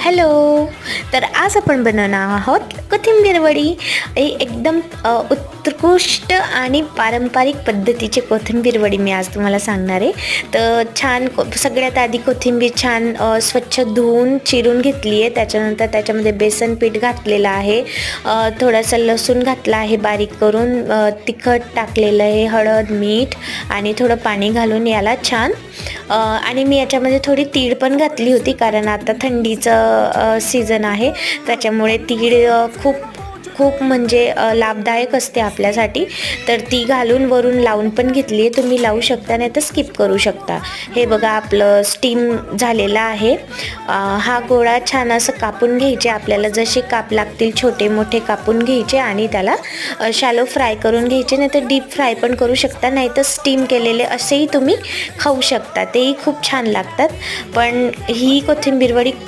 Hello. तर आज आपण बनवणार आहोत कोथिंबीर वडी. ही एकदम उत्कृष्ट आणि पारंपरिक पद्धतीची कोथिंबीर वडी मी आज तुम्हाला सांगणार आहे. तर सगळ्यात आधी कोथिंबीर छान स्वच्छ धुवून चिरून घेतली आहे. त्याच्यानंतर त्याच्यामध्ये बेसन पीठ घातलेलं आहे, थोडासा लसूण घातला आहे बारीक करून, तिखट टाकलेलं आहे, हळद, मीठ आणि थोडं पाणी घालून याला छान आणि मी याच्यामध्ये थोडी तीळ पण घातली होती, कारण आता थंडीचं सीझन आहे, त्याच्यामुळे तीळ खूप म्हणजे लाभदायक असते आपल्यासाठी. तर ती घालून वरून लावून पण घेतली आहे. तुम्ही लावू शकता, नाही तर स्किप करू शकता. हे बघा आपलं स्टीम झालेलं आहे. हा गोळा छान असं कापून घ्यायचे आपल्याला, जसे काप लागतील छोटे मोठे कापून घ्यायचे आणि त्याला शॅलो फ्राय करून घ्यायचे, नाही तर डीप फ्राय पण करू शकता, नाही तर स्टीम केलेले असेही तुम्ही खाऊ शकता, तेही खूप छान लागतात. पण ही कोथिंबीर वडी खूप